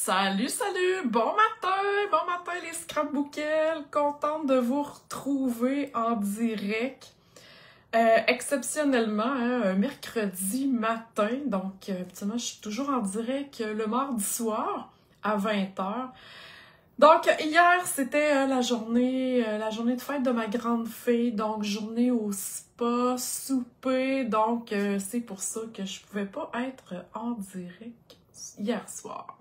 Salut, salut! Bon matin les scrapbookels! Contente de vous retrouver en direct. Exceptionnellement, un mercredi matin, donc habituellement je suis toujours en direct le mardi soir à 20h. Donc hier c'était la journée de fête de ma grande fille, donc journée au spa, souper, donc c'est pour ça que je pouvais pas être en direct hier soir.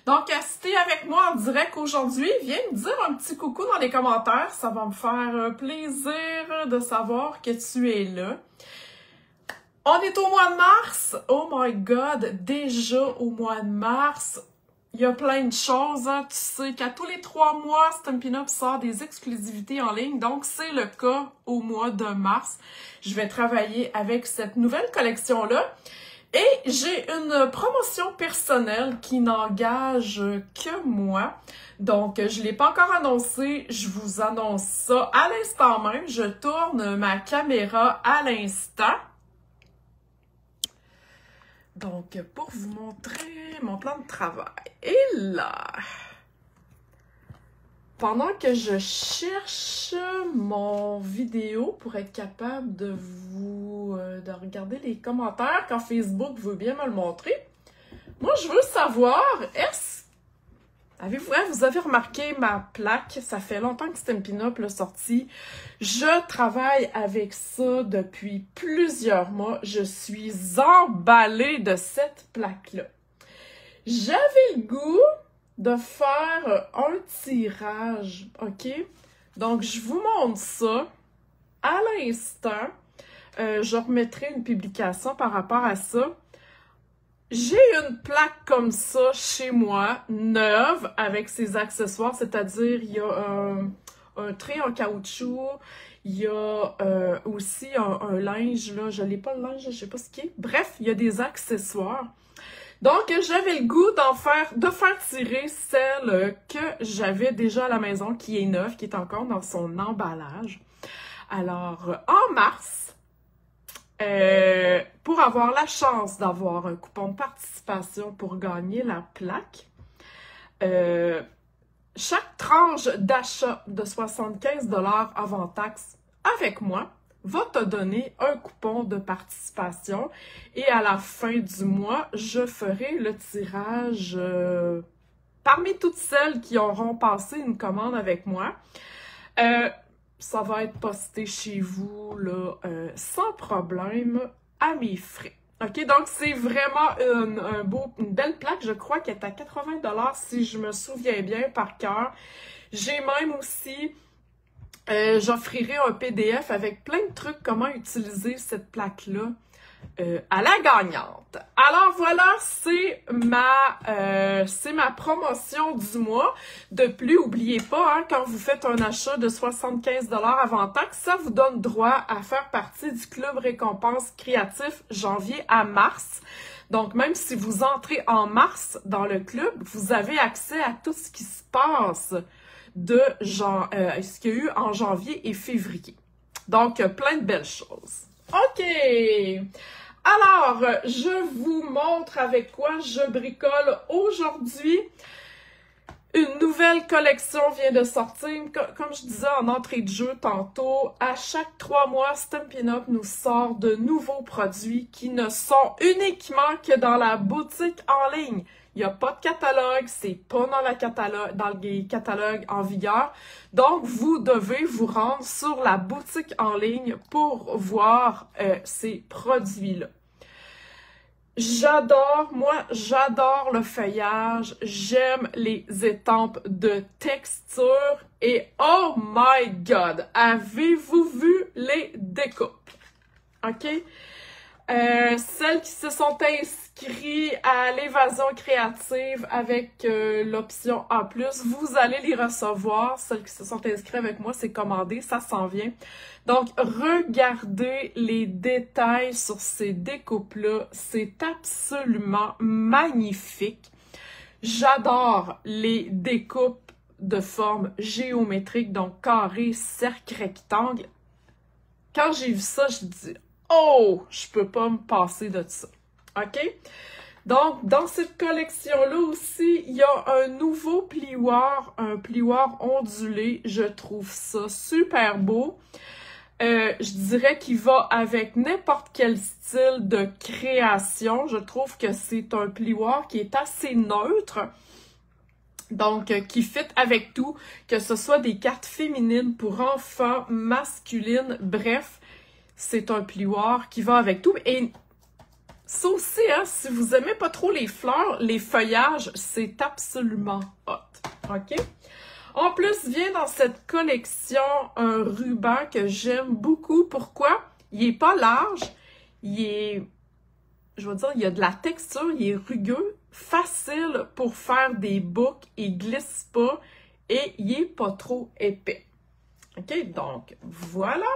Donc, si t'es avec moi en direct aujourd'hui, viens me dire un petit coucou dans les commentaires. Ça va me faire plaisir de savoir que tu es là. On est au mois de mars. Oh my God, déjà au mois de mars. Il y a plein de choses. Hein. Tu sais qu'à tous les 3 mois, Stampin' Up sort des exclusivités en ligne. Donc, c'est le cas au mois de mars. Je vais travailler avec cette nouvelle collection-là. Et j'ai une promotion personnelle qui n'engage que moi. Donc, je ne l'ai pas encore annoncé. Je vous annonce ça à l'instant même. Je tourne ma caméra à l'instant. Donc, pour vous montrer mon plan de travail. Et là, pendant que je cherche mon vidéo pour être capable de de regarder les commentaires quand Facebook veut bien me le montrer, moi je veux savoir, vous avez remarqué ma plaque? Ça fait longtemps que Stampin' Up l'a sorti. Je travaille avec ça depuis plusieurs mois. Je suis emballée de cette plaque-là. J'avais le goût de faire un tirage, ok? Donc, je vous montre ça à l'instant. Je remettrai une publication par rapport à ça. J'ai une plaque comme ça chez moi, neuve, avec ses accessoires, c'est-à-dire il y a un trait en caoutchouc, il y a aussi un linge, là, je n'ai pas le linge, je ne sais pas ce qui est. Bref, il y a des accessoires. Donc, j'avais le goût de faire tirer celle que j'avais déjà à la maison, qui est neuve, qui est encore dans son emballage. Alors, en mars, pour avoir la chance d'avoir un coupon de participation pour gagner la plaque, chaque tranche d'achat de 75 $ avant taxe avec moi va te donner un coupon de participation et à la fin du mois, je ferai le tirage parmi toutes celles qui auront passé une commande avec moi. Ça va être posté chez vous là, sans problème à mes frais. OK, donc c'est vraiment une belle plaque. Je crois qu'elle est à 80 $ si je me souviens bien par cœur. J'ai même aussi... j'offrirai un PDF avec plein de trucs comment utiliser cette plaque-là à la gagnante. Alors voilà, c'est ma promotion du mois. De plus, n'oubliez pas, hein, quand vous faites un achat de 75 $ avant taxe, ça vous donne droit à faire partie du club récompense créatif janvier à mars. Donc, même si vous entrez en mars dans le club, vous avez accès à tout ce qui se passe de ce qu'il y a eu en janvier et février. Donc, plein de belles choses. OK! Alors, je vous montre avec quoi je bricole aujourd'hui. Une nouvelle collection vient de sortir. Comme je disais en entrée de jeu tantôt, à chaque 3 mois, Stampin' Up nous sort de nouveaux produits qui ne sont uniquement que dans la boutique en ligne. Il n'y a pas de catalogue, c'est pas dans les catalogues en vigueur. Donc, vous devez vous rendre sur la boutique en ligne pour voir ces produits-là. J'adore le feuillage, j'aime les étampes de texture et oh my God, avez-vous vu les découpes? OK? Celles qui se sont inscrites à l'évasion créative avec l'option A+, vous allez les recevoir. Celles qui se sont inscrites avec moi, c'est commandé, ça s'en vient. Donc, regardez les détails sur ces découpes-là. C'est absolument magnifique. J'adore les découpes de forme géométrique, donc carré, cercle, rectangle. Quand j'ai vu ça, je dis... Oh, je peux pas me passer de ça. OK? Donc, dans cette collection-là aussi, il y a un nouveau plioir, un plioir ondulé. Je trouve ça super beau. Je dirais qu'il va avec n'importe quel style de création. Je trouve que c'est un plioir qui est assez neutre. Donc, qui fit avec tout, que ce soit des cartes féminines pour enfants, masculines, bref, c'est un plioir qui va avec tout. Et ça aussi, hein, si vous aimez pas trop les fleurs, les feuillages, c'est absolument hot, ok? En plus, vient dans cette collection un ruban que j'aime beaucoup. Pourquoi? Il est pas large, il est, je veux dire, il y a de la texture, il est rugueux, facile pour faire des boucles, il glisse pas et il est pas trop épais. Ok, donc voilà.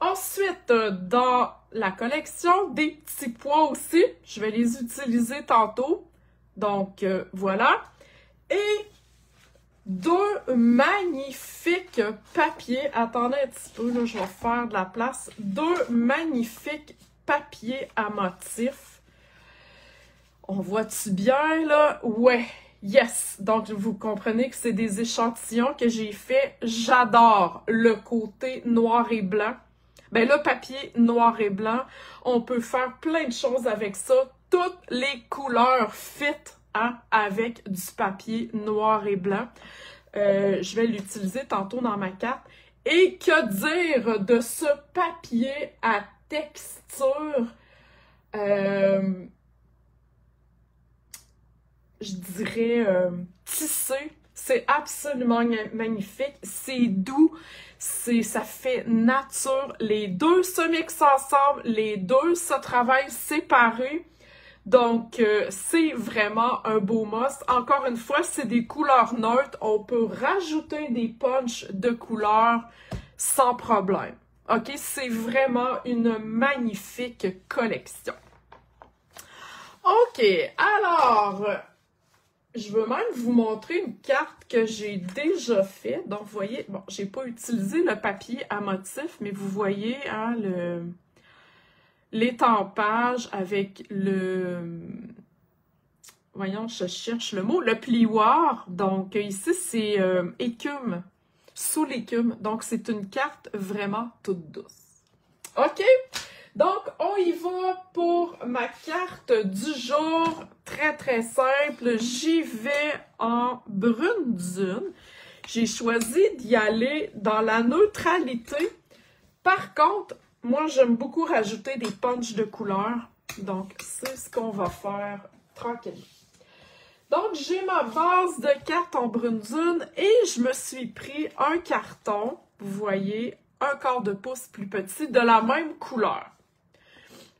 Ensuite, dans la collection, des petits pois aussi. Je vais les utiliser tantôt. Donc, voilà. Et deux magnifiques papiers. Attendez un petit peu, là, je vais faire de la place. Deux magnifiques papiers à motifs. On voit-tu bien, là? Ouais, yes! Donc, vous comprenez que c'est des échantillons que j'ai fait. J'adore le côté noir et blanc. Ben, le papier noir et blanc, on peut faire plein de choses avec ça. Toutes les couleurs fit, hein, avec du papier noir et blanc. Je vais l'utiliser tantôt dans ma carte. Et que dire de ce papier à texture, je dirais tissé. C'est absolument magnifique. C'est doux. Ça fait nature. Les deux se mixent ensemble. Les deux se travaillent séparés. Donc, c'est vraiment un beau must. Encore une fois, c'est des couleurs neutres. On peut rajouter des punchs de couleurs sans problème. OK? C'est vraiment une magnifique collection. OK. Alors, je veux même vous montrer une carte que j'ai déjà faite. Donc, vous voyez, bon, j'ai pas utilisé le papier à motif, mais vous voyez, hein, l'étampage avec le... Voyons, je cherche le mot. Le plioir. Donc, ici, c'est écume. Sous l'écume. Donc, c'est une carte vraiment toute douce. OK? Donc, on y va pour ma carte du jour. Très, très simple. J'y vais en brune dune. J'ai choisi d'y aller dans la neutralité. Par contre, moi, j'aime beaucoup rajouter des punchs de couleurs. Donc, c'est ce qu'on va faire tranquillement. Donc, j'ai ma base de cartes en brune dune et je me suis pris un carton, vous voyez, un quart de pouce plus petit, de la même couleur.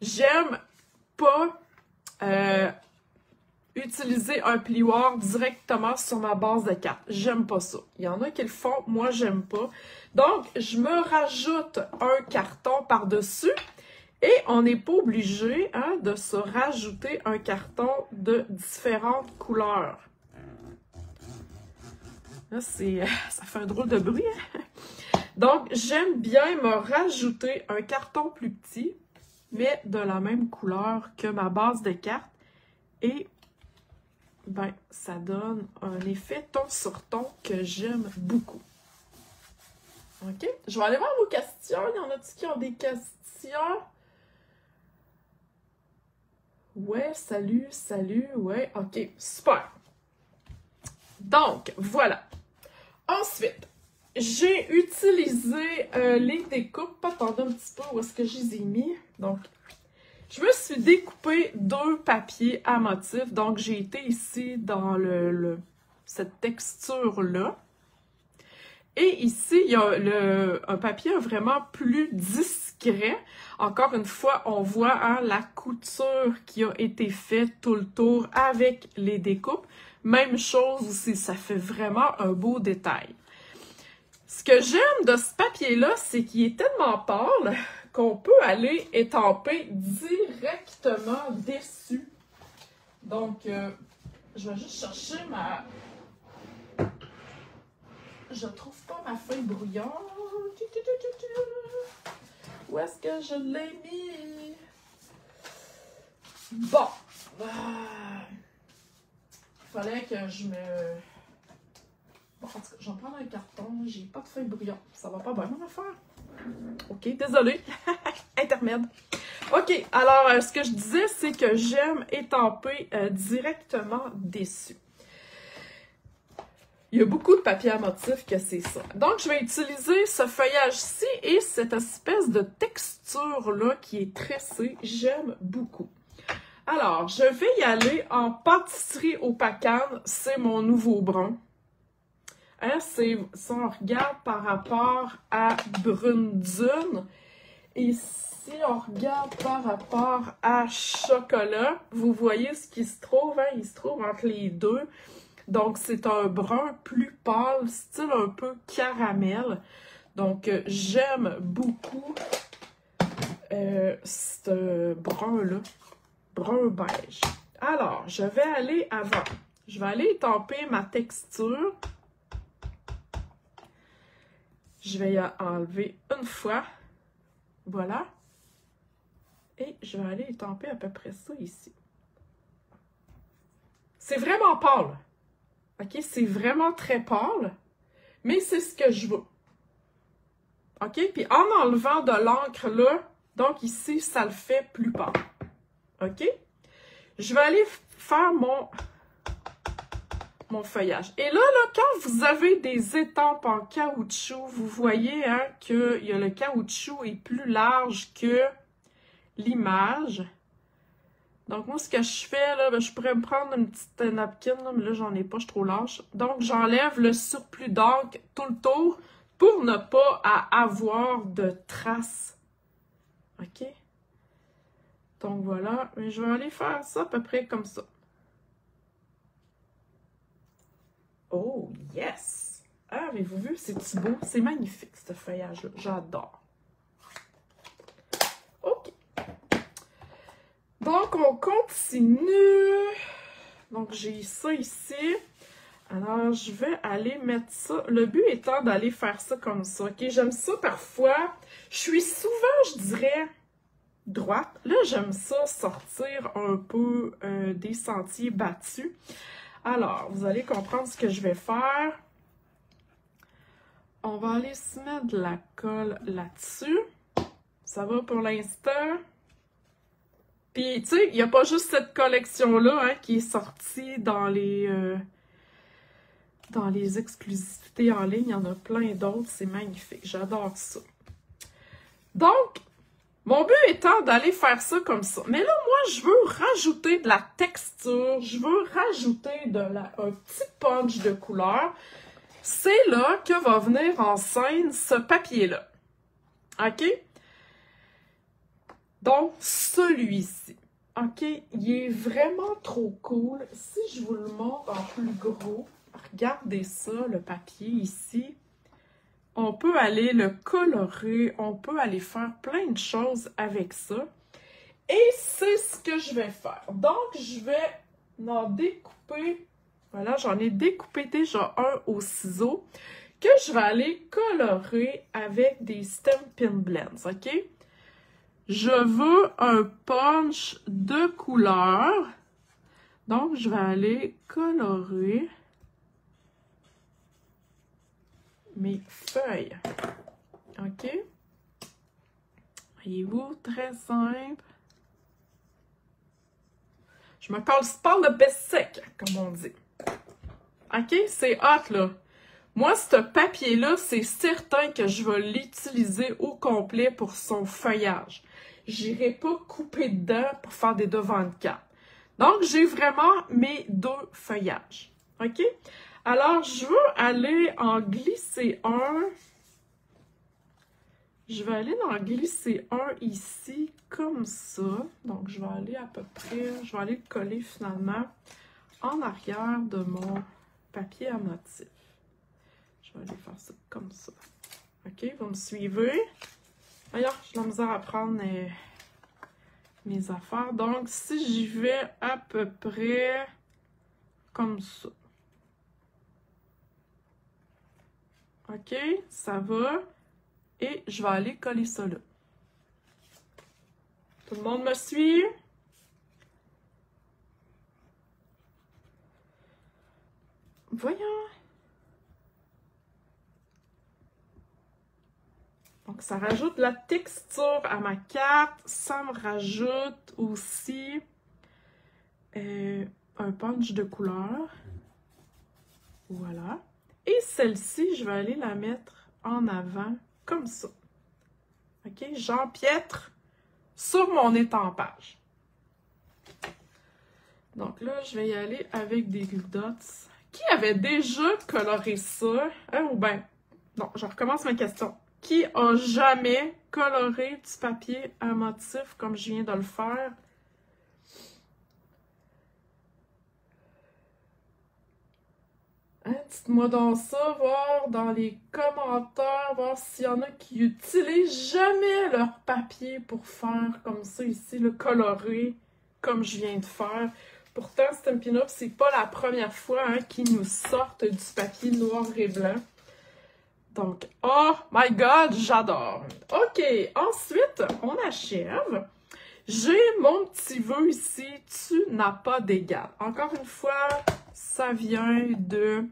J'aime pas utiliser un plioir directement sur ma base de cartes. J'aime pas ça. Il y en a qui le font, moi j'aime pas. Donc, je me rajoute un carton par-dessus et on n'est pas obligé, hein, de se rajouter un carton de différentes couleurs. Là, ça fait un drôle de bruit. Hein? Donc, j'aime bien me rajouter un carton plus petit, mais de la même couleur que ma base de cartes. Et ben, ça donne un effet ton sur ton que j'aime beaucoup. OK? Je vais aller voir vos questions. Il y en a-t-il qui ont des questions? Ouais, salut, salut. Ouais, OK, super. Donc, voilà. Ensuite, j'ai utilisé les découpes. Attendez un petit peu où est-ce que je les ai mis. Donc, je me suis découpé deux papiers à motif. Donc, j'ai été ici dans cette texture-là. Et ici, il y a un papier vraiment plus discret. Encore une fois, on voit, hein, la couture qui a été faite tout le tour avec les découpes. Même chose aussi, ça fait vraiment un beau détail. Ce que j'aime de ce papier-là, c'est qu'il est tellement pâle qu'on peut aller étamper directement dessus. Donc, je vais juste chercher ma... Je trouve pas ma feuille brouillon. Où est-ce que je l'ai mis? Bon. fallait que je me... Bon, en tout cas, j'en prends un carton. J'ai pas de feuille brouillon. Ça va pas bien, mon affaire. OK, désolée. Intermède. OK, alors, ce que je disais, c'est que j'aime étamper directement dessus. Il y a beaucoup de papier à motif que c'est ça. Donc, je vais utiliser ce feuillage-ci et cette espèce de texture-là qui est tressée. J'aime beaucoup. Alors, je vais y aller en pâtisserie au Pacane. C'est mon nouveau brun. Hein, si on regarde par rapport à Brune Dune, et si on regarde par rapport à Chocolat, vous voyez ce qui se trouve, hein? Il se trouve entre les deux. Donc, c'est un brun plus pâle, style un peu caramel. Donc, j'aime beaucoup ce brun-là, brun beige. Alors, je vais aller avant. Je vais aller étamper ma texture. Je vais y enlever une fois. Voilà. Et je vais aller étamper à peu près ça ici. C'est vraiment pâle. OK? C'est vraiment très pâle. Mais c'est ce que je veux. OK? Puis en enlevant de l'encre là, donc ici, ça le fait plus pâle. OK? Je vais aller faire mon feuillage. Et là, quand vous avez des étampes en caoutchouc, vous voyez hein, que le caoutchouc est plus large que l'image. Donc, moi, ce que je fais, là, je pourrais me prendre une petite napkin, là, mais là, j'en ai pas, je suis trop lâche. Donc, j'enlève le surplus d'encre tout le tour pour ne pas avoir de traces. OK? Donc, voilà. Mais je vais aller faire ça à peu près comme ça. Oh, yes! Ah, avez-vous vu? C'est beau? C'est magnifique, ce feuillage-là. J'adore. OK. Donc, on continue. Donc, j'ai ça ici. Alors, je vais aller mettre ça. Le but étant d'aller faire ça comme ça. OK? J'aime ça parfois. Je suis souvent, je dirais, droite. Là, j'aime ça sortir un peu des sentiers battus. Alors, vous allez comprendre ce que je vais faire. On va aller se mettre de la colle là-dessus. Ça va pour l'instant. Puis, tu sais, il n'y a pas juste cette collection-là hein, qui est sortie dans les exclusivités en ligne. Il y en a plein d'autres. C'est magnifique. J'adore ça. Donc, mon but étant d'aller faire ça comme ça. Mais là, moi, je veux rajouter de la texture. Je veux rajouter un petit punch de couleur. C'est là que va venir en scène ce papier-là. OK? Donc, celui-ci. OK? Il est vraiment trop cool. Si je vous le montre en plus gros, regardez ça, le papier ici. On peut aller le colorer, on peut aller faire plein de choses avec ça. Et c'est ce que je vais faire. Donc, je vais en découper. Voilà, j'en ai découpé déjà un au ciseau que je vais aller colorer avec des Stampin' Blends, OK? Je veux un punch de couleur. Donc, je vais aller colorer mes feuilles. OK? Voyez-vous, très simple. Je me parle de best sec, comme on dit. OK? C'est hot, là. Moi, ce papier-là, c'est certain que je vais l'utiliser au complet pour son feuillage. J'irai pas couper dedans pour faire des devants de carte. Donc, j'ai vraiment mes deux feuillages. OK? Alors, je veux aller en glisser un. Je vais aller en glisser un ici, comme ça. Donc, je vais aller à peu près, je vais aller le coller finalement en arrière de mon papier à motif. Je vais aller faire ça comme ça. OK, vous me suivez? D'ailleurs, j'ai la misère à prendre mes affaires. Donc, si j'y vais à peu près comme ça. OK, ça va. Et je vais aller coller ça là. Tout le monde me suit? Voyons. Donc, ça rajoute de la texture à ma carte. Ça me rajoute aussi un punch de couleur. Voilà. Et celle-ci, je vais aller la mettre en avant, comme ça. OK? J'empiètre sur mon étampage. Donc là, je vais y aller avec des glue dots. Qui avait déjà coloré ça? Hein, ou bien, non, je recommence ma question. Qui a jamais coloré du papier à motif comme je viens de le faire? Hein, dites-moi donc ça, voir dans les commentaires, voir s'il y en a qui utilisent jamais leur papier pour faire comme ça ici, le coloré, comme je viens de faire. Pourtant, Stampin' Up, c'est pas la première fois hein, qu'ils nous sortent du papier noir et blanc. Donc, oh my God, j'adore. OK, ensuite, on achève. J'ai mon petit vœu ici, tu n'as pas d'égal. Encore une fois, ça vient de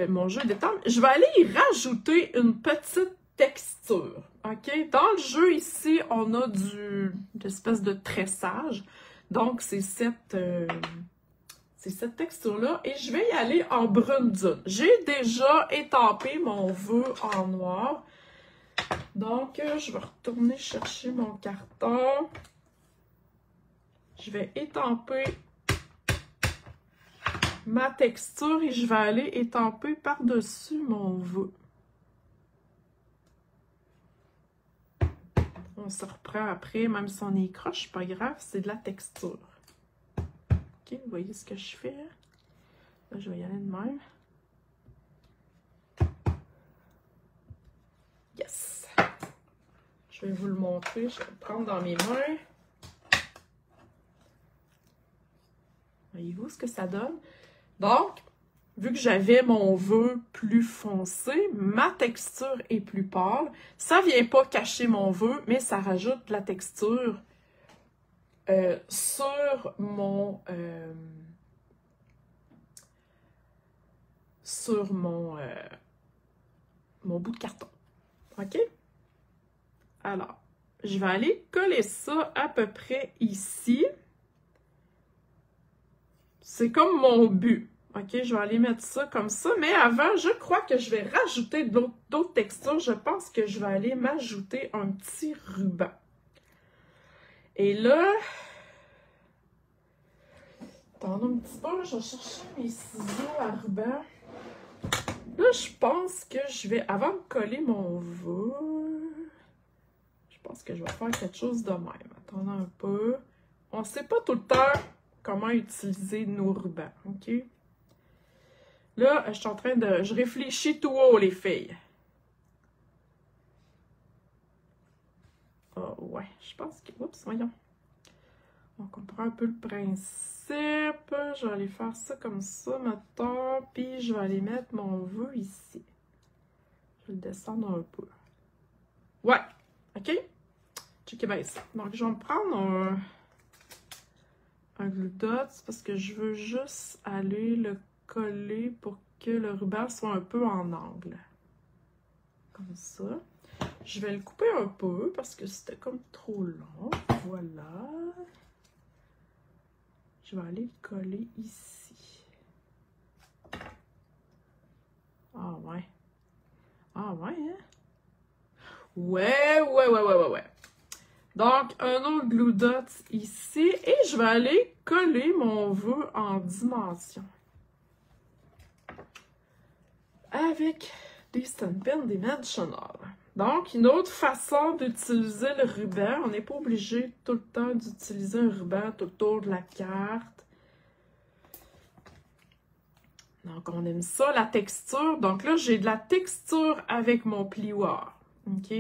mon jeu d'étang. Je vais aller y rajouter une petite texture. OK? Dans le jeu ici, on a une espèce de tressage. Donc, c'est cette texture-là. Et je vais y aller en brune dune. J'ai déjà étampé mon vœu en noir. Donc, je vais retourner chercher mon carton. Je vais étamper ma texture et je vais aller étamper par-dessus mon vœu. On se reprend après, même si on est croche, pas grave, c'est de la texture. OK, vous voyez ce que je fais? Là, je vais y aller de même. Yes! Je vais vous le montrer, je vais le prendre dans mes mains. Voyez-vous ce que ça donne? Donc, vu que j'avais mon vœu plus foncé, ma texture est plus pâle. Ça ne vient pas cacher mon vœu, mais ça rajoute de la texture sur mon bout de carton. OK? Alors, je vais aller coller ça à peu près ici. C'est comme mon but. OK, je vais aller mettre ça comme ça. Mais avant, je crois que je vais rajouter d'autres textures. Je pense que je vais aller m'ajouter un petit ruban. Et là... Attends un petit peu, je vais chercher mes ciseaux à ruban. Là, je pense que je vais... Avant de coller mon vœu... Je pense que je vais faire quelque chose de même. Attendez un peu. On ne sait pas tout le temps comment utiliser nos rubans, OK? Là, je suis en train de... Je réfléchis tout haut, les filles. Ah, ouais, je pense que... Oups, voyons. On comprend un peu le principe. Je vais aller faire ça comme ça, mettons. Puis, je vais aller mettre mon vœu ici. Je vais le descendre un peu. Ouais, OK? Checkez bien ça. Donc, je vais me prendre un glue dot parce que je veux juste aller le coller pour que le ruban soit un peu en angle. Comme ça. Je vais le couper un peu parce que c'était comme trop long. Voilà. Je vais aller le coller ici. Ah ouais. Ah ouais, hein? Ouais. Donc, un autre glue dot ici. Et je vais aller coller mon vœu en dimension. Avec des Stampin' Dimensional. Donc, une autre façon d'utiliser le ruban. On n'est pas obligé tout le temps d'utiliser un ruban tout autour de la carte. Donc, on aime ça, la texture. Donc là, j'ai de la texture avec mon plioir. OK?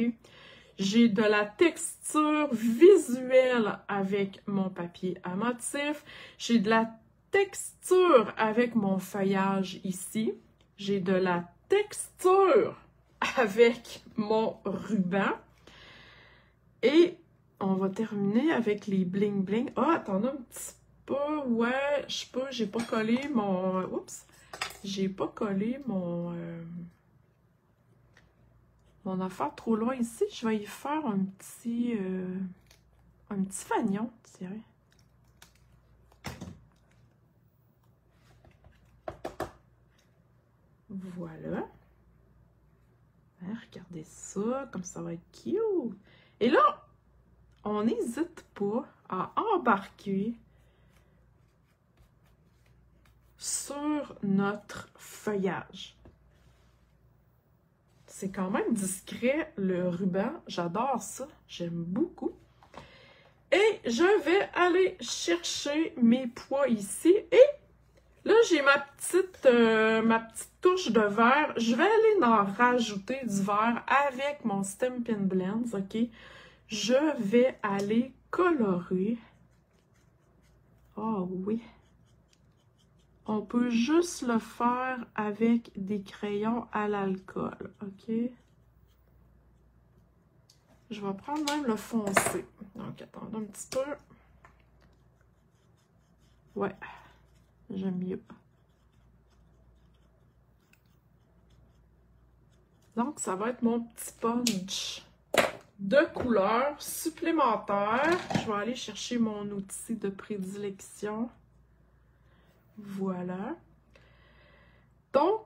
J'ai de la texture visuelle avec mon papier à motif. J'ai de la texture avec mon feuillage ici. J'ai de la texture avec mon ruban. Et on va terminer avec les bling bling. Ah, attends un petit pas, ouais, je peux, j'ai pas collé mon... Oups! J'ai pas collé mon... mon affaire trop loin ici. Je vais y faire un petit fanion, tiens. Voilà. Hein, regardez ça, comme ça va être cute. Et là, on n'hésite pas à embarquer sur notre feuillage. C'est quand même discret, le ruban. J'adore ça. J'aime beaucoup. Et je vais aller chercher mes pois ici. Et là, j'ai ma petite touche de vert. Je vais aller en rajouter du vert avec mon Stampin' Blends, OK? Je vais aller colorer. Oh oui. On peut juste le faire avec des crayons à l'alcool, OK? Je vais prendre même le foncé. Donc, attendez un petit peu. Ouais, j'aime mieux. Donc, ça va être mon petit punch de couleur supplémentaire. Je vais aller chercher mon outil de prédilection. Voilà. Donc,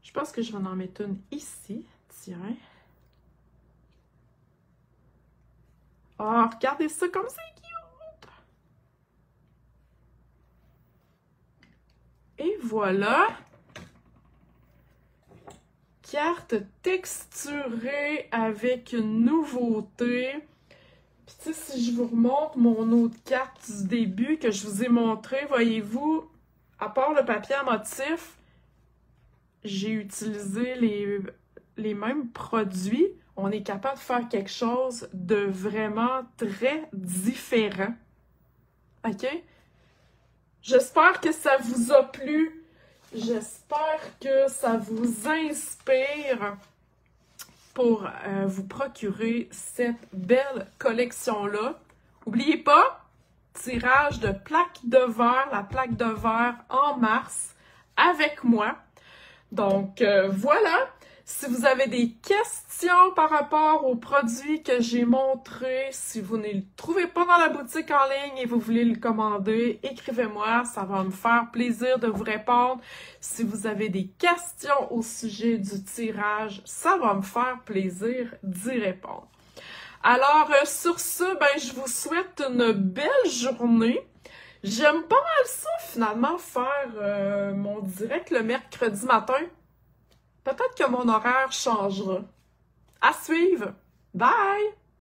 je pense que je vais en mettre une ici. Tiens. Oh, regardez ça comme c'est cute! Et voilà. Carte texturée avec une nouveauté. Puis tu sais, si je vous remonte mon autre carte du début que je vous ai montré, voyez-vous, à part le papier à motif, j'ai utilisé les mêmes produits. On est capable de faire quelque chose de vraiment très différent. OK? J'espère que ça vous a plu. J'espère que ça vous inspire pour vous procurer cette belle collection-là. N'oubliez pas, tirage de plaque de verre, la plaque de verre en mars avec moi. Donc, voilà. Si vous avez des questions par rapport aux produits que j'ai montrés, si vous ne le trouvez pas dans la boutique en ligne et vous voulez le commander, écrivez-moi, ça va me faire plaisir de vous répondre. Si vous avez des questions au sujet du tirage, ça va me faire plaisir d'y répondre. Alors, sur ce, ben, je vous souhaite une belle journée. J'aime pas mal ça, finalement, faire mon direct le mercredi matin. Peut-être que mon horaire changera. À suivre! Bye!